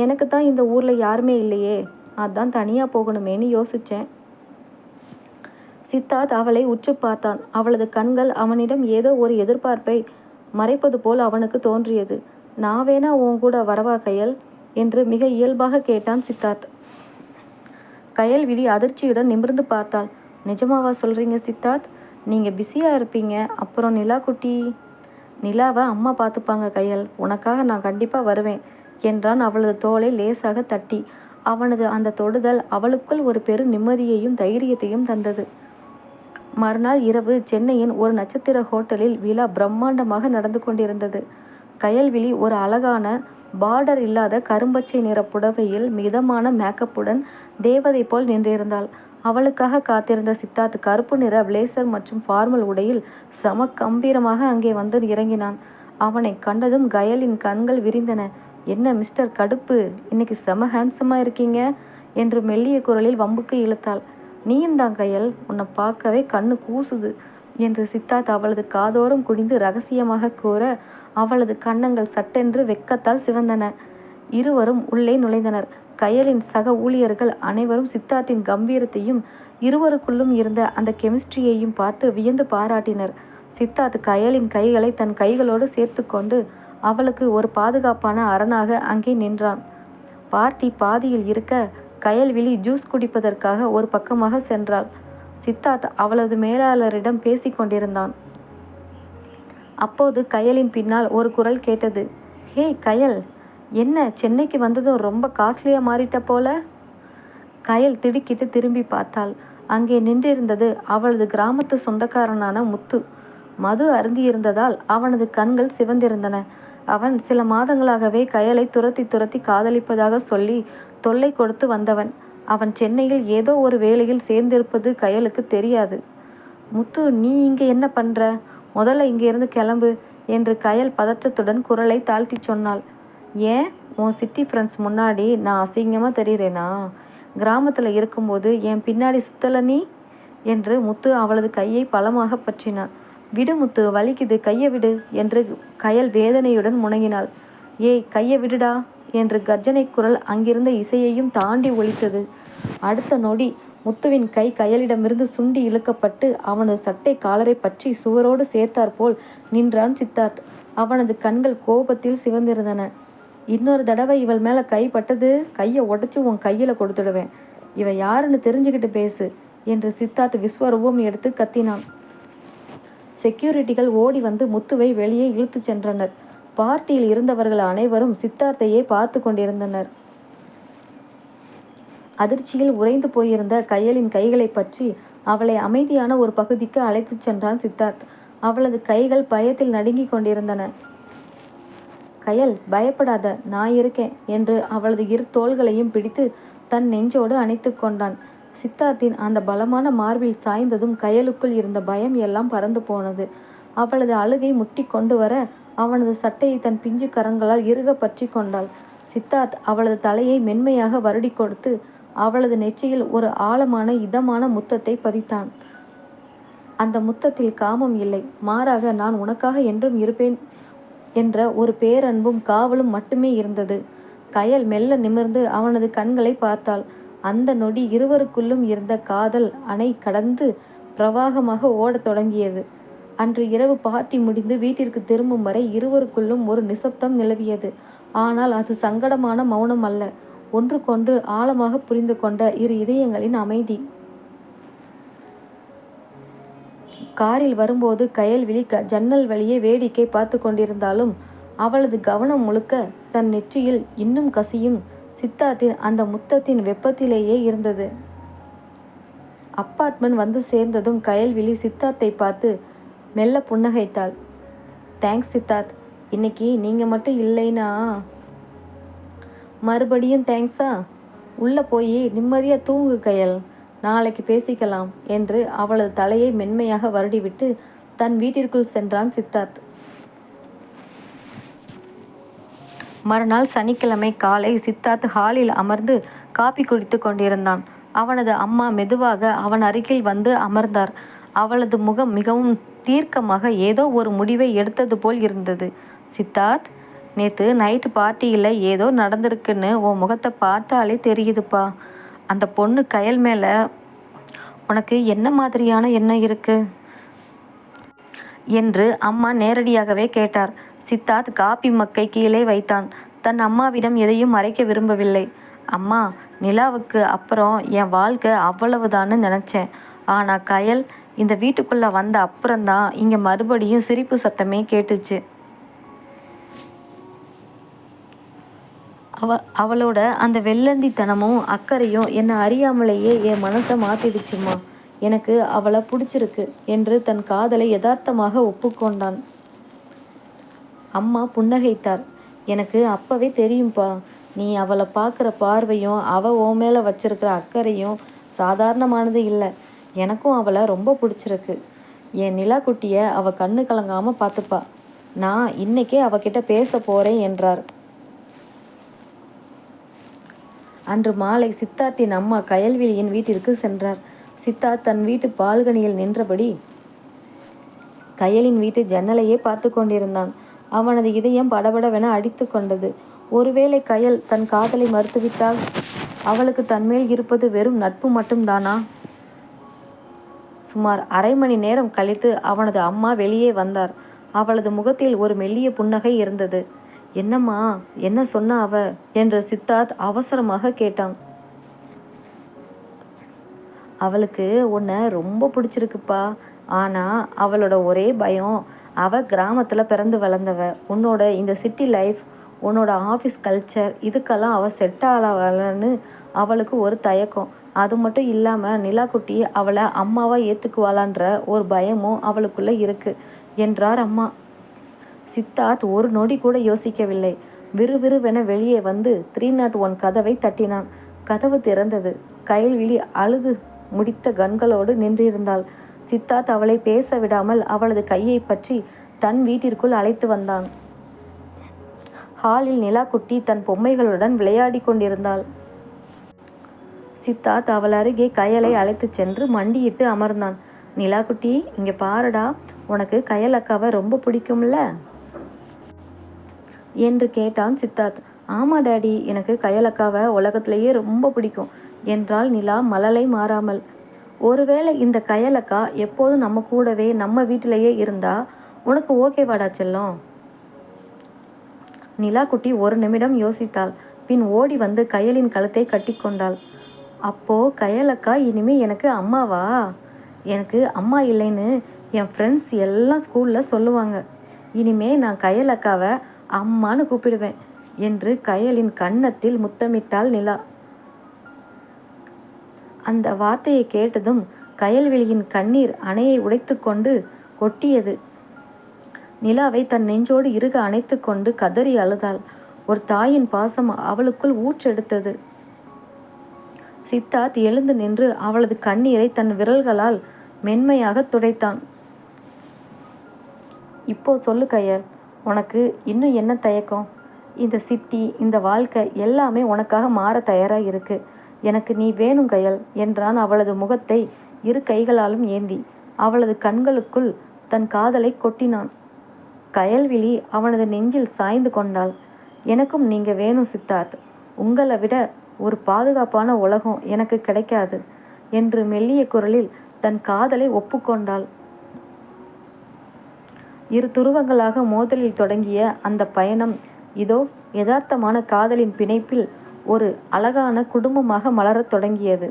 எனக்கு தான் இந்த ஊரில் யாருமே இல்லையே, அதான் தனியாக போகணுமேன்னு யோசித்தேன். சித்தார்த் அவளை உற்று பார்த்தான். அவளது கண்கள் அவனிடம் ஏதோ ஒரு எதிர்பார்ப்பை மறைப்பது போல் அவனுக்கு தோன்றியது. நான் வேணா உன் கூட வரவா கயல் என்று மிக இயல்பாக கேட்டான் சித்தார்த். கயல்விழி அதிர்ச்சியுடன் நிமிர்ந்து பார்த்தாள். நிஜமாவா சொல்கிறீங்க சித்தார்த்? நீங்கள் பிஸியாக இருப்பீங்க. அப்புறம் நிலா குட்டி? நிலாவை அம்மா பார்த்துப்பாங்க கயல். உனக்காக நான் கண்டிப்பாக வருவேன் என்றான் அவளது தோளை லேசாக தட்டி. அவனது அந்த தொடுதல் அவளுக்குள் ஒரு பெரு நிம்மதியையும் தைரியத்தையும் தந்தது. மறுநாள் இரவு சென்னையின் ஒரு நட்சத்திர ஹோட்டலில் விழா பிரம்மாண்டமாக நடந்து கொண்டிருந்தது. கயல்விழி ஒரு அழகான பார்டர் இல்லாத கரும்பச்சை நிற புடவையில் மிதமான மேக்கப்புடன் தேவதை போல் நின்றிருந்தாள். அவளுக்காக காத்திருந்த சித்தார்த் கருப்பு நிற பிளேசர் மற்றும் ஃபார்மல் உடையில் சம கம்பீரமாக அங்கே வந்து இறங்கினான். அவனை கண்டதும் கயலின் கண்கள் விரிந்தன. என்ன மிஸ்டர் கடுப்பு, இன்னைக்கு செம ஹேண்ட்ஸமாக இருக்கீங்க என்று மெல்லிய குரலில் வம்புக்கு இழுத்தாள். நீயும் தான் கயல், உன்னை பார்க்கவே கண்ணு கூசுது என்று சித்தார்த் அவளது காதோரம் குனிந்து ரகசியமாக கூற அவளது கன்னங்கள் சட்டென்று வெட்கத்தால் சிவந்தன. இருவரும் உள்ளே நுழைந்தனர். கயலின் சக ஊழியர்கள் அனைவரும் சித்தார்த்தின் கம்பீரத்தையும் இருவருக்குள்ளும் இருந்த அந்த கெமிஸ்ட்ரியையும் பார்த்து வியந்து பாராட்டினர். சித்தார்த் கயலின் கைகளை தன் கைகளோடு சேர்த்து கொண்டு அவளுக்கு ஒரு பாதுகாப்பான அரணாக அங்கே நின்றான். பார்ட்டி பாதியில் இருக்க கயல்விழி ஜூஸ் குடிப்பதற்காக ஒரு பக்கமாக சென்றாள். சித்தார்த் அவளது மேலாளரிடம் பேசி கொண்டிருந்தான். அப்போது கயலின் பின்னால் ஒரு குரல் கேட்டது. ஹே கயல், என்ன சென்னைக்கு வந்ததும் ரொம்ப காஸ்ட்லியாக மாறிட்ட போல? கயல் திடுக்கிட்டு திரும்பி பார்த்தாள். அங்கே நின்றிருந்தது அவளது கிராமத்து சொந்தக்காரனான முத்து. மது அருந்தியிருந்ததால் அவனது கண்கள் சிவந்திருந்தன. அவன் சில மாதங்களாகவே கயலை துரத்தி துரத்தி காதலிப்பதாக சொல்லி தொல்லை கொடுத்து வந்தவன். அவன் சென்னையில் ஏதோ ஒரு வேலையில் சேர்ந்திருப்பது கயலுக்கு தெரியாது. முத்து, நீ இங்கே என்ன பண்ணுற? முதல்ல இங்கேருந்து கிளம்பு என்று கயல் பதற்றத்துடன் குரலை தாழ்த்தி சொன்னாள். ஏன், உன் சிட்டி ஃப்ரெண்ட்ஸ் முன்னாடி நான் அசிங்கமாக தெரிகிறேனா? கிராமத்தில் இருக்கும்போது என் பின்னாடி சுத்தலை நீ என்று முத்து அவளது கையை பலமாக பற்றினான். விடு முத்து, வலிக்குது, கையை விடு என்று கயல் வேதனையுடன் முனகினாள். ஏய், கையை விடுடா என்று கர்ஜனை குரல் அங்கிருந்த இசையையும் தாண்டி ஒலித்தது. அடுத்த நொடி முத்துவின் கை கயலிடமிருந்து சுண்டி இழுக்கப்பட்டு அவனது சட்டை காலரை பற்றி சுவரோடு சேர்த்தாற்போல் நின்றான் சித்தார்த். அவனது கண்கள் கோபத்தில் சிவந்திருந்தன. இன்னொரு தடவை இவள் மேலே கை பட்டது, கையை உடச்சி உன் கையில் கொடுத்துடுவேன். இவ யாருன்னு தெரிஞ்சுக்கிட்டு பேசு என்று சித்தார்த் விஸ்வரூபம் எடுத்து கத்தினான். செக்யூரிட்டிகள் ஓடி வந்து முத்துவை வெளியே இழுத்து சென்றனர். பார்ட்டியில் இருந்தவர்கள் அனைவரும் சித்தார்த்தையே பார்த்து கொண்டிருந்தனர். அதிர்ச்சியில் உறைந்து போயிருந்த கயலின் கைகளை பற்றி அவளை அமைதியான ஒரு பகுதிக்கு அழைத்துச் சென்றான் சித்தார்த். அவளது கைகள் பயத்தில் நடுங்கிக் கொண்டிருந்தன. கயல், பயப்படாத, நான் இருக்கேன் என்று அவளது இரு தோள்களையும் பிடித்து தன் நெஞ்சோடு அணைத்து கொண்டான். சித்தார்த்தின் அந்த பலமான மார்பில் சாய்ந்ததும் கயலுக்குள் இருந்த பயம் எல்லாம் பறந்து போனது. அவளது அழுகை முட்டி கொண்டு வர அவனது சட்டையை தன் பிஞ்சு கரங்களால் இறுக பற்றி கொண்டாள். சித்தார்த் அவளது தலையை மென்மையாக வருடி கொடுத்து அவளது நெற்றியில் ஒரு ஆழமான இதமான முத்தத்தை பதித்தான். அந்த முத்தத்தில் காமம் இல்லை, மாறாக நான் உனக்காக என்றும் இருப்பேன் என்ற ஒரு பேரன்பும் காவலும் மட்டுமே இருந்தது. கயல் மெல்ல நிமிர்ந்து அவனது கண்களை பார்த்தாள். அந்த நொடி இருவருக்குள்ளும் இருந்த காதல் அணை கடந்து பிரவாகமாக ஓடத் தொடங்கியது. அன்று இரவு பார்ட்டி முடிந்து வீட்டிற்கு திரும்பும் வரை இருவருக்குள்ளும் ஒரு நிசப்தம் நிலவியது. ஆனால் அது சங்கடமான மௌனம் அல்ல, ஒன்றுக்கொன்று ஆழமாக புரிந்து கொண்ட இரு இதயங்களின் அமைதி. காரில் வரும்போது கயல்விழி ஜன்னல் வழியே வேடிக்கை பார்த்து கொண்டிருந்தாலும் அவளது கவனம் முழுக்க தன் நெற்றியில் இன்னும் கசியும் சித்தார்த்தின் அந்த முத்தத்தின் வெப்பத்திலேயே இருந்தது. அப்பார்ட்மெண்ட் வந்து சேர்ந்ததும் கயல்விழி சித்தார்த்தை பார்த்து மெல்ல புன்னகைத்தாள். தேங்க்ஸ் சித்தார்த், இன்னைக்கு நீங்கள் மட்டும் இல்லைனா. மறுபடியும் தேங்க்ஸா? உள்ளே போய் நிம்மதியாக தூங்கு கயல், நாளைக்கு பேசிக்கலாம் என்று அவளது தலையை மென்மையாக வருடிவிட்டு தன் வீட்டிற்குள் சென்றான் சித்தார்த். மறுநாள் சனிக்கிழமை காலை சித்தார்த் ஹாலில் அமர்ந்து காப்பி குடித்து கொண்டிருந்தான். அவனது அம்மா மெதுவாக அவன் அருகில் வந்து அமர்ந்தார். அவளது முகம் மிகவும் தீர்க்கமாக ஏதோ ஒரு முடிவை எடுத்தது போல் இருந்தது. சித்தார்த், நேத்து நைட்டு பார்ட்டியில் ஏதோ நடந்திருக்குன்னு உன் முகத்தை பார்த்தாலே தெரியுதுப்பா. அந்த பொண்ணு கயல் மேலே உனக்கு என்ன மாதிரியான எண்ணம் இருக்கு என்று அம்மா நேரடியாகவே கேட்டார். சித்தார்த் காபி மக்கை கீழே வைத்தான். தன் அம்மாவிடம் எதையும் மறைக்க விரும்பவில்லை. அம்மா, நிலாவுக்கு அப்புறம் என் வாழ்க்கை அவ்வளவுதான்னு நினச்சேன். ஆனால் கயல் இந்த வீட்டுக்குள்ளே வந்த அப்புறம்தான் இங்கே மறுபடியும் சிரிப்பு சத்தமே கேட்டுச்சு. அவளோட அந்த வெள்ளந்தித்தனமும் அக்கறையும் என்னை அறியாமலேயே என் மனசை மாற்றிடுச்சுமா. எனக்கு அவளை பிடிச்சிருக்கு என்று தன் காதலை யதார்த்தமாக ஒப்புக்கொண்டான். அம்மா புன்னகைத்தார். எனக்கு அப்பவே தெரியும்ப்பா. நீ அவளை பார்க்குற பார்வையும் அவள் உன் மேலே வச்சிருக்கிற அக்கறையும் சாதாரணமானது இல்லை. எனக்கும் அவளை ரொம்ப பிடிச்சிருக்கு. என் நிலா குட்டியை அவள் கண்ணு கலங்காமல் பார்த்துப்பா. நான் இன்னைக்கே அவகிட்ட பேச போகிறேன் என்றார். அன்று மாலை சித்தார்த்தின் அம்மா கயல்விழியின் வீட்டிற்கு சென்றார். சித்தார்த் தன் வீட்டு பால்கனியில் நின்றபடி கயலின் வீட்டு ஜன்னலையே பார்த்து கொண்டிருந்தான். அவனது இதயம் படபடவென அடித்து கொண்டது. ஒருவேளை கயல் தன் காதலை மறுத்துவிட்டால் அவளுக்கு தன்மேல் இருப்பது வெறும் நட்பு மட்டும்தானா? சுமார் அரை மணி நேரம் கழித்து அவனது அம்மா வெளியே வந்தார். அவளது முகத்தில் ஒரு மெல்லிய புன்னகை இருந்தது. என்னம்மா, என்ன சொன்னா அவ என்று சித்தார்த் அவசரமாக கேட்டான். அவளுக்கு உன்னை ரொம்ப பிடிச்சிருக்குப்பா. ஆனால் அவளோட ஒரே பயம், அவள் கிராமத்தில் பிறந்து வளர்ந்தவ. உன்னோட இந்த சிட்டி லைஃப், உன்னோட ஆஃபீஸ் கல்ச்சர், இதுக்கெல்லாம் அவள் செட் ஆகலன்னு அவளுக்கு ஒரு தயக்கம். அது மட்டும் இல்லாமல் நிலாக்குட்டி அவளை அம்மாவாக ஏற்றுக்குவாளான்ற ஒரு பயமும் அவளுக்குள்ளே இருக்குது என்றார் அம்மா. சித்தார்த் ஒரு நொடி கூட யோசிக்கவில்லை. விறுவிறுவென வெளியே வந்து 301 கதவை தட்டினான். கதவு திறந்தது. கயல்விழி அழுது முடித்த கண்களோடு நின்றிருந்தாள். சித்தார்த் அவளை பேச விடாமல் அவளது கையை பற்றி தன் வீட்டிற்குள் அழைத்து வந்தான். ஹாலில் நிலாக்குட்டி தன் பொம்மைகளுடன் விளையாடி கொண்டிருந்தாள். சித்தார்த் அவள் அருகே கயலை அழைத்து சென்று மண்டியிட்டு அமர்ந்தான். நிலாக்குட்டி, இங்கே பாருடா, உனக்கு கயல் அக்காவை ரொம்ப பிடிக்கும்ல என்று கேட்டான் சித்தார்த். ஆமா டாடி, எனக்கு கயல் அக்காவை உலகத்திலேயே ரொம்ப பிடிக்கும் என்றாள் நிலா மழலை மாறாமல். ஒருவேளை இந்த கயலக்கா எப்போதும் நம்ம கூடவே நம்ம வீட்டிலேயே இருந்தா உனக்கு ஓகேவாடா செல்லம்? நிலாக்குட்டி ஒரு நிமிடம் யோசித்தாள். பின் ஓடி வந்து கயலின் கழுத்தை கட்டி கொண்டாள். அப்போ கயலக்கா இனிமே எனக்கு அம்மாவா? எனக்கு அம்மா இல்லைன்னு என் ஃப்ரெண்ட்ஸ் எல்லாம் ஸ்கூலில் சொல்லுவாங்க. இனிமே நான் கயலக்காவை அம்மான்னு கூப்பிடுவேன் என்று கயலின் கன்னத்தில் முத்தமிட்டாள் நிலா. அந்த வார்த்தையை கேட்டதும் கயல்விழியின் கண்ணீர் அணையை உடைத்து கொண்டு கொட்டியது. நிலாவை தன் நெஞ்சோடு இறுக அணைத்து கொண்டு கதறி அழுதாள். ஒரு தாயின் பாசம் அவளுக்குள் ஊற்றெடுத்தது. சித்தார்த் எழுந்து நின்று அவளது கண்ணீரை தன் விரல்களால் மென்மையாக துடைத்தான். இப்போ சொல்லு கயல், உனக்கு இன்னும் என்ன தயக்கம்? இந்த சிட்டி, இந்த வாழ்க்கை எல்லாமே உனக்காக மாற தயாராக இருக்கு. எனக்கு நீ வேணும் கயல் என்றான் அவளது முகத்தை இரு கைகளாலும் ஏந்தி. அவளது கண்களுக்குள் தன் காதலை கொட்டினான். கயல்விழி அவனது நெஞ்சில் சாய்ந்து கொண்டாள். எனக்கும் நீங்க வேணும் சித்தார்த். உங்களை விட ஒரு பாதுகாப்பான உலகம் எனக்கு கிடைக்காது என்று மெல்லிய குரலில் தன் காதலை ஒப்புக்கொண்டாள். இரு துருவங்களாக மோதலில் தொடங்கிய அந்த பயணம் இதோ யதார்த்தமான காதலின் பிணைப்பில் ஒரு அழகான குடும்பமாக மலரத் தொடங்கியது.